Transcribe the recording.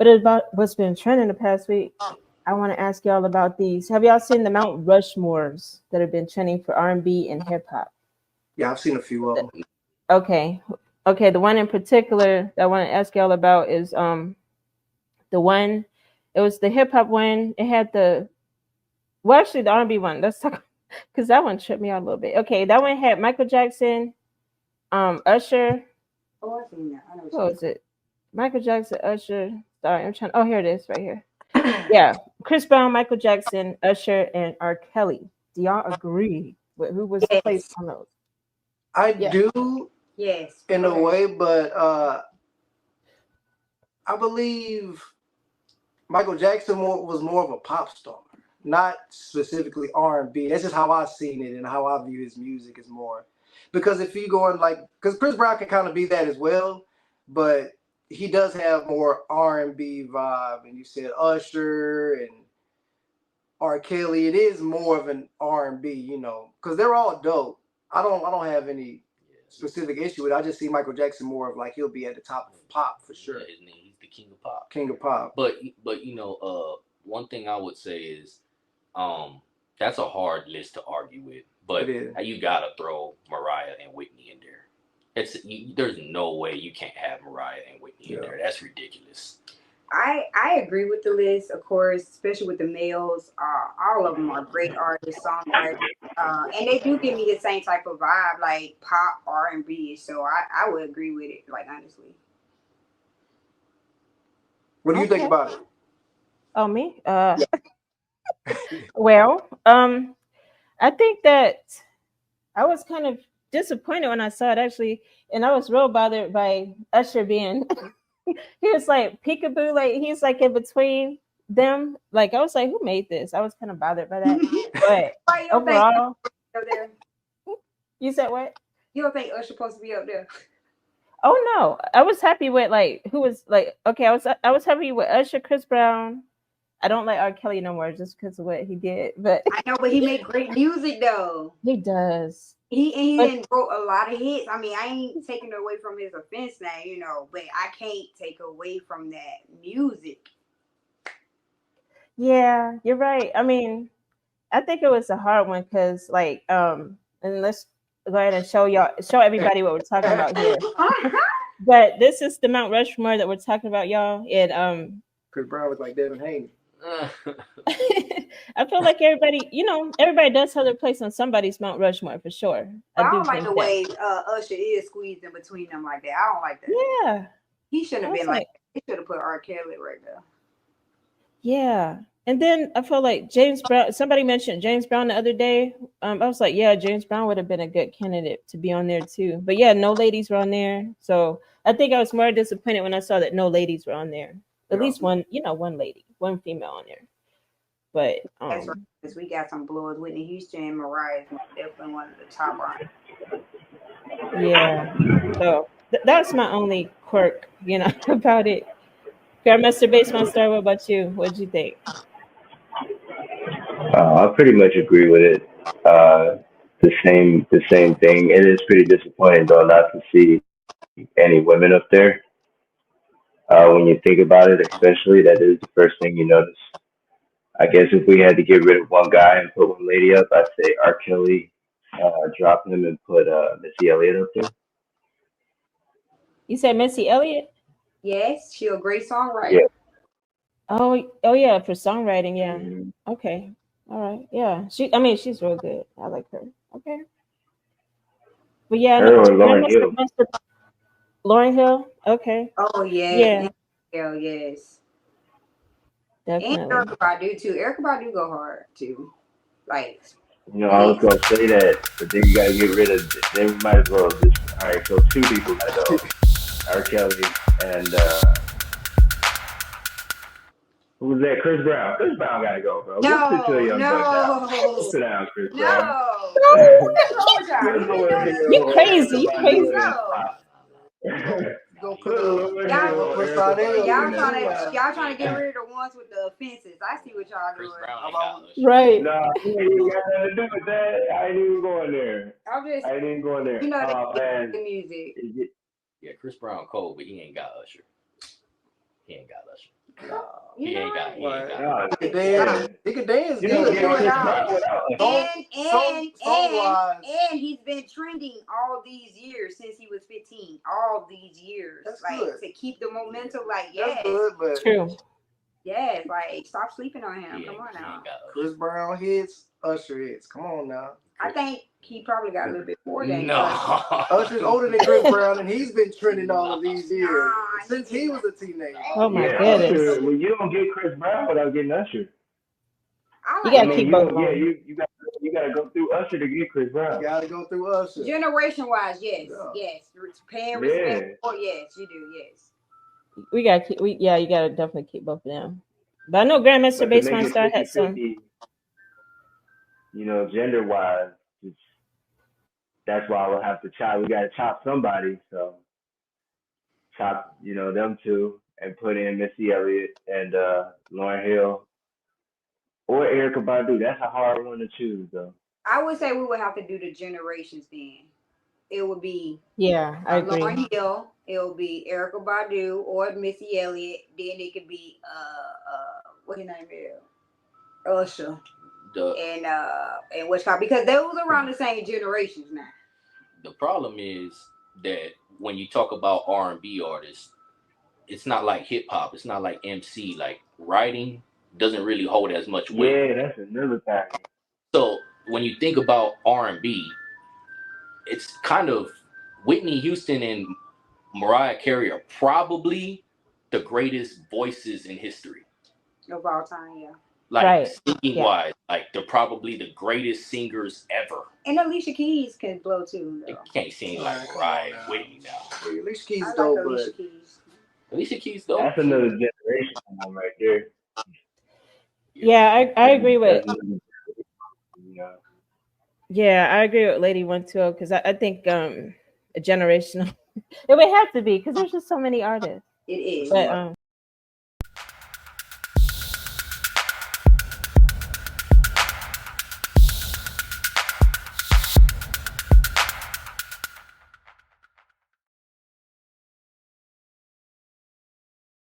But about what's been trending the past week, I want to ask y'all about these. Have y'all seen the Mount Rushmores that have been trending for R&B and hip hop? Yeah, I've seen a few of them. Okay, okay. The one in particular that I want to ask y'all about is the one. It was the hip hop one. It had actually the R&B one. Let's talk because that one tripped me out a little bit. Okay, that one had Michael Jackson, Usher. Oh, I seen that. I know What was it? Michael Jackson, Usher. Sorry, I'm trying. Oh, here it is, right here. Yeah, Chris Brown, Michael Jackson, Usher, and R. Kelly. Do y'all agree with who was placed Yes. on those? I Yeah. do Yes. in Go a ahead. way, but I believe Michael Jackson was more of a pop star, not specifically R&B. That's just how I seen it and how I view his music is more. Because if you go in because Chris Brown can kind of be that as well, but he does have more R&B vibe. And you said Usher and R. Kelly. It is more of an R&B, because they're all dope. I don't have any specific issue with it. I just see Michael Jackson more of he'll be at the top of pop for sure. Yeah, he's the king of pop. King of pop. But one thing I would say is, that's a hard list to argue with. But you gotta throw Mariah and Whitney in there. There's no way you can't have Mariah and Whitney in there. That's ridiculous. I agree with the list, of course, especially with the males. All of them are great artists, songwriters, and they do give me the same type of vibe, like pop R&B. So I would agree with it, like honestly. What do you think about it? Oh, me? Well, I think that I was kind of disappointed when I saw it actually, and I was real bothered by Usher being. He was like peekaboo, like he's like in between them. Like I was like, who made this? I was kind of bothered by that. But overall, you said what? You don't think Usher supposed to be up there? Oh no, I was happy with who was okay. I was happy with Usher, Chris Brown. I don't like R. Kelly no more just because of what he did. But I know, but he made great music though. He does. He didn't wrote a lot of hits. I mean, I ain't taking away from his offense now, but I can't take away from that music. Yeah, you're right. I mean, I think it was a hard one because and let's go ahead and show everybody what we're talking about here. But this is the Mount Rushmore that we're talking about, y'all. And Chris Brown was like Devin Haney. I feel like everybody does have their place on somebody's Mount Rushmore for sure. I don't like the way Usher is squeezed in between them like that. I don't like that. Yeah, he shouldn't have been like. He should have put R. Kelly right there. Yeah, and then I feel like James Brown. Somebody mentioned James Brown the other day. I was like, yeah, James Brown would have been a good candidate to be on there too. But yeah, no ladies were on there, so I think I was more disappointed when I saw that no ladies were on there. At least one lady, one female on there. But that's right, because we got some blowers. Whitney Houston and Mariah is definitely one of the top artists. Yeah, so that's my only quirk, about it. Grandmaster Bassman Star, what about you? What'd you think? I pretty much agree with it. The same thing. It is pretty disappointing though not to see any women up there. When you think about it, especially, that is the first thing you notice. I guess if we had to get rid of one guy and put one lady up, I'd say R. Kelly, drop him and put Missy Elliott up there. You said Missy Elliott? Yes, she's a great songwriter. Yeah. Oh yeah, for songwriting, yeah. Mm-hmm. Okay. All right. Yeah. She's real good. I like her. Okay. But yeah, Lauryn Hill. Lauryn Hill. Okay. Oh yeah. Yeah. Hell yes. Definitely. And Erykah Badu too. Erykah Badu go hard too. Like. I was gonna say that, but then you gotta get rid of. Then we might as well just. All right, so two people gotta go. R. Kelly and who was that? Chris Brown. Chris Brown gotta go, bro. No. Sit down, Chris No. Brown. You crazy. You crazy. Y'all trying to get rid of the ones with the offenses. I see what y'all doing. Right. No, you got nothing to do with that. I ain't even going there. I ain't even going there. The music. Yeah, Chris Brown cold, but he ain't got Usher. No, He ain't got. He ain't got. He can dance You don't good. get Chris Brown without And he's been trending all these years since he was 15. All these years, That's like good. to keep the momentum. Like That's good, but True. yes, like stop sleeping on him. He Come on ain't now. got Chris Brown hits, Usher hits. Come on now. I think he probably got a little bit more than No. Usher. Usher's older than Chris Brown, and he's been trending all of these years Nah, since he was a teenager. Oh my Yeah, goodness. Usher. Well, you don't get Chris Brown without getting Usher. I You like gotta keep both of them. You gotta go through Usher to get Chris Brown. You gotta go through Usher. generation wise, yes, yes. Paying respect for yes, you do, yes. We gotta keep. You gotta definitely keep both of them. But I know Grandmaster Baseline Star had some. You know, gender wise, that's why we'll have to chop. We gotta chop somebody. So chop, them two, and put in Missy Elliott and Lauryn Hill or Erykah Badu. That's a hard one to choose, though. I would say we would have to do the generations then. It would be I agree. Lauryn Hill, it would be Erykah Badu or Missy Elliott. Then it could be what his name is, Usher, and what's called, because they was around the same generations now. The problem is that when you talk about R&B artists, it's not like hip hop. It's not like MC. Like writing doesn't really hold as much weight. Yeah, that's another thing. So when you think about R&B, it's kind of Whitney Houston and Mariah Carey are probably the greatest voices in history of all time. Yeah. Like singing wise, like they're probably the greatest singers ever. And Alicia Keys can blow too. They can't sing like Mariah and Whitney now. Yeah, Alicia Keys I dope, like Alicia but Keys. Alicia Keys dope. That's another generation one right there. Yeah, I agree with. Yeah, I agree with Lady120 because I think a generational. It would have to be because there's just so many artists. It is. But